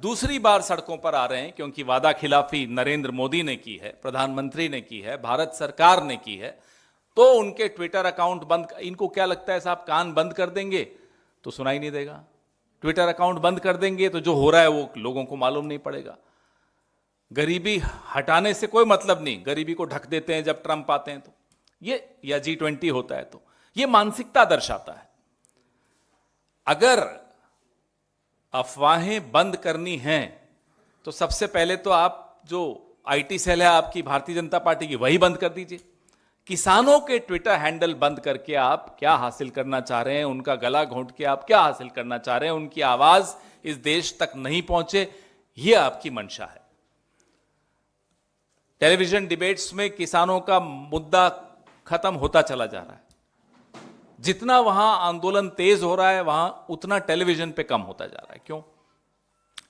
दूसरी बार सड़कों पर आ रहे हैं, क्योंकि वादा खिलाफी नरेंद्र मोदी ने की है, प्रधानमंत्री ने की है, भारत सरकार ने की है, तो उनके ट्विटर अकाउंट बंद। इनको क्या लगता है साहब, कान बंद कर देंगे तो सुनाई नहीं देगा, ट्विटर अकाउंट बंद कर देंगे तो जो हो रहा है वो लोगों को मालूम नहीं पड़ेगा। गरीबी हटाने से कोई मतलब नहीं, गरीबी को ढक देते हैं जब ट्रंप आते हैं तो, ये या G20 होता है तो, ये मानसिकता दर्शाता है। अगर अफवाहें बंद करनी हैं तो सबसे पहले तो आप जो IT सेल है आपकी भारतीय जनता पार्टी की, वही बंद कर दीजिए। किसानों के ट्विटर हैंडल बंद करके आप क्या हासिल करना चाह रहे हैं, उनका गला घोंट के आप क्या हासिल करना चाह रहे हैं, उनकी आवाज इस देश तक नहीं पहुंचे, यह आपकी मंशा है। टेलीविजन डिबेट्स में किसानों का मुद्दा खत्म होता चला जा रहा है, जितना वहां आंदोलन तेज हो रहा है वहां उतना टेलीविजन पे कम होता जा रहा है। क्यों?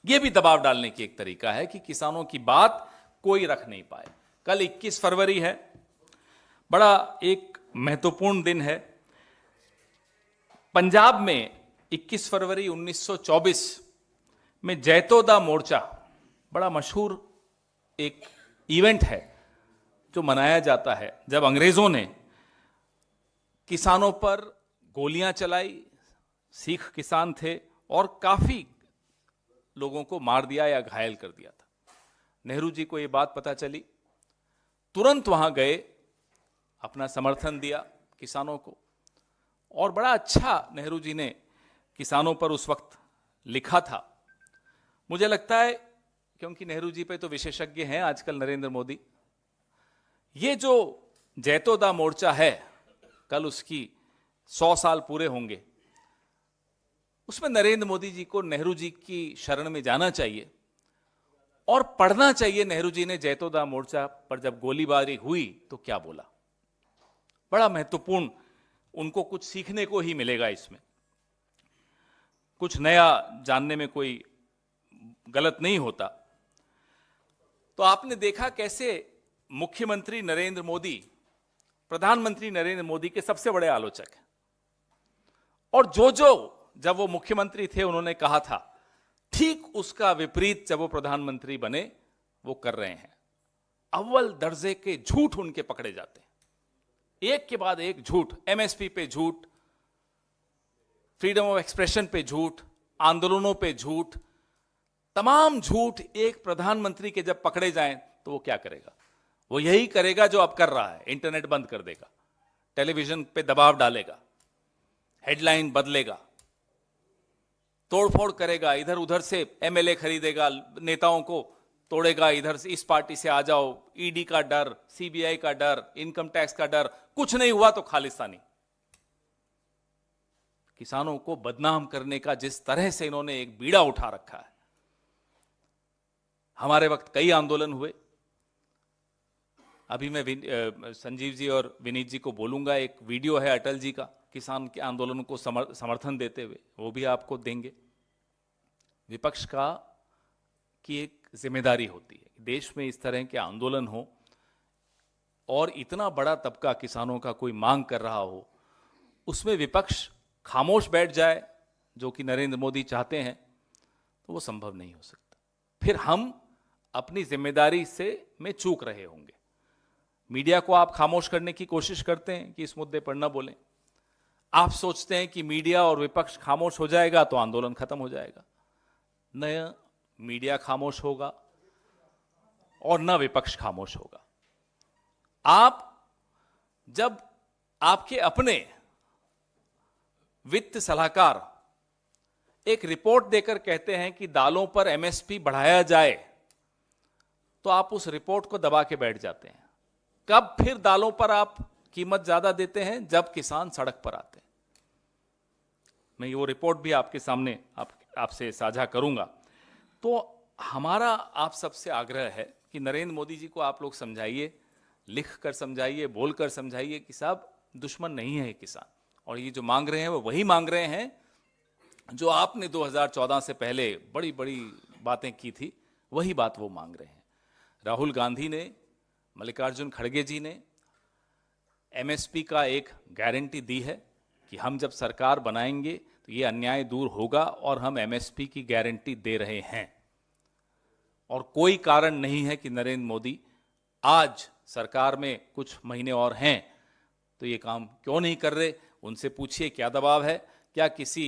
यह भी दबाव डालने की एक तरीका है कि किसानों की बात कोई रख नहीं पाए। कल 21 फरवरी है, बड़ा एक महत्वपूर्ण दिन है। पंजाब में 21 फरवरी 1924 में जैतोदा मोर्चा, बड़ा मशहूर एक इवेंट है जो मनाया जाता है, जब अंग्रेजों ने किसानों पर गोलियां चलाई, सिख किसान थे, और काफी लोगों को मार दिया या घायल कर दिया था। नेहरू जी को यह बात पता चली, तुरंत वहां गए, अपना समर्थन दिया किसानों को, और बड़ा अच्छा नेहरू जी ने किसानों पर उस वक्त लिखा था। मुझे लगता है, क्योंकि नेहरू जी पे तो विशेषज्ञ हैं आजकल नरेंद्र मोदी, ये जो जैतोदा मोर्चा है, कल उसकी 100 साल पूरे होंगे, उसमें नरेंद्र मोदी जी को नेहरू जी की शरण में जाना चाहिए और पढ़ना चाहिए नेहरू जी ने जैतोदा मोर्चा पर जब गोलीबारी हुई तो क्या बोला। बड़ा महत्वपूर्ण, उनको कुछ सीखने को ही मिलेगा इसमें, कुछ नया जानने में कोई गलत नहीं होता। तो आपने देखा कैसे मुख्यमंत्री नरेंद्र मोदी प्रधानमंत्री नरेंद्र मोदी के सबसे बड़े आलोचक हैं, और जो जब वो मुख्यमंत्री थे उन्होंने कहा था, ठीक उसका विपरीत जब वो प्रधानमंत्री बने वो कर रहे हैं। अव्वल दर्जे के झूठ उनके पकड़े जाते हैं, एक के बाद एक झूठ। MSP पे झूठ, फ्रीडम ऑफ एक्सप्रेशन पे झूठ, आंदोलनों पे झूठ, तमाम झूठ एक प्रधानमंत्री के जब पकड़े जाएं तो वो क्या करेगा? वो यही करेगा जो अब कर रहा है, इंटरनेट बंद कर देगा, टेलीविजन पे दबाव डालेगा, हेडलाइन बदलेगा, तोड़फोड़ करेगा, इधर उधर से MLA खरीदेगा, नेताओं को तोड़ेगा, इधर से इस पार्टी से आ जाओ, ED का डर, CBI का डर, इनकम टैक्स का डर, कुछ नहीं हुआ तो खालिस्तानी। किसानों को बदनाम करने का जिस तरह से इन्होंने एक बीड़ा उठा रखा है। हमारे वक्त कई आंदोलन हुए, अभी मैं संजीव जी और विनीत जी को बोलूंगा, एक वीडियो है अटल जी का किसान के आंदोलन को समर्थन देते हुए, वो भी आपको देंगे। विपक्ष की एक जिम्मेदारी होती है देश में इस तरह के आंदोलन हो और इतना बड़ा तबका किसानों का कोई मांग कर रहा हो, उसमें विपक्ष खामोश बैठ जाए, जो कि नरेंद्र मोदी चाहते हैं, तो वो संभव नहीं हो सकता। फिर हम अपनी जिम्मेदारी में चूक रहे होंगे। मीडिया को आप खामोश करने की कोशिश करते हैं कि इस मुद्दे पर न बोलें। आप सोचते हैं कि मीडिया और विपक्ष खामोश हो जाएगा तो आंदोलन खत्म हो जाएगा। न मीडिया खामोश होगा और न विपक्ष खामोश होगा। आप जब आपके अपने वित्त सलाहकार एक रिपोर्ट देकर कहते हैं कि दालों पर MSP बढ़ाया जाए, तो आप उस रिपोर्ट को दबा के बैठ जाते हैं। कब फिर दालों पर आप कीमत ज्यादा देते हैं? जब किसान सड़क पर आते हैं। मैं वो रिपोर्ट भी आपके सामने आपसे साझा करूंगा। तो हमारा आप सबसे आग्रह है कि नरेंद्र मोदी जी को आप लोग समझाइए, लिख कर समझाइए, बोल कर समझाइए कि साहब दुश्मन नहीं है किसान, और ये जो मांग रहे हैं वो वही मांग रहे हैं जो आपने 2014 से पहले बड़ी बड़ी बातें की थी, वही बात वो मांग रहे हैं। राहुल गांधी ने, मल्लिकार्जुन खड़गे जी ने MSP का एक गारंटी दी है कि हम जब सरकार बनाएंगे तो ये अन्याय दूर होगा, और हम MSP की गारंटी दे रहे हैं। और कोई कारण नहीं है कि नरेंद्र मोदी आज सरकार में कुछ महीने और हैं तो ये काम क्यों नहीं कर रहे। उनसे पूछिए क्या दबाव है, क्या किसी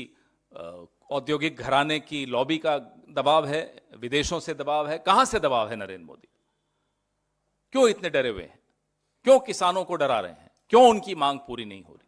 औद्योगिक घराने की लॉबी का दबाव है, विदेशों से दबाव है, कहां से दबाव है नरेंद्र मोदी? क्यों इतने डरे हुए हैं? क्यों किसानों को डरा रहे हैं? क्यों उनकी मांग पूरी नहीं हो रही?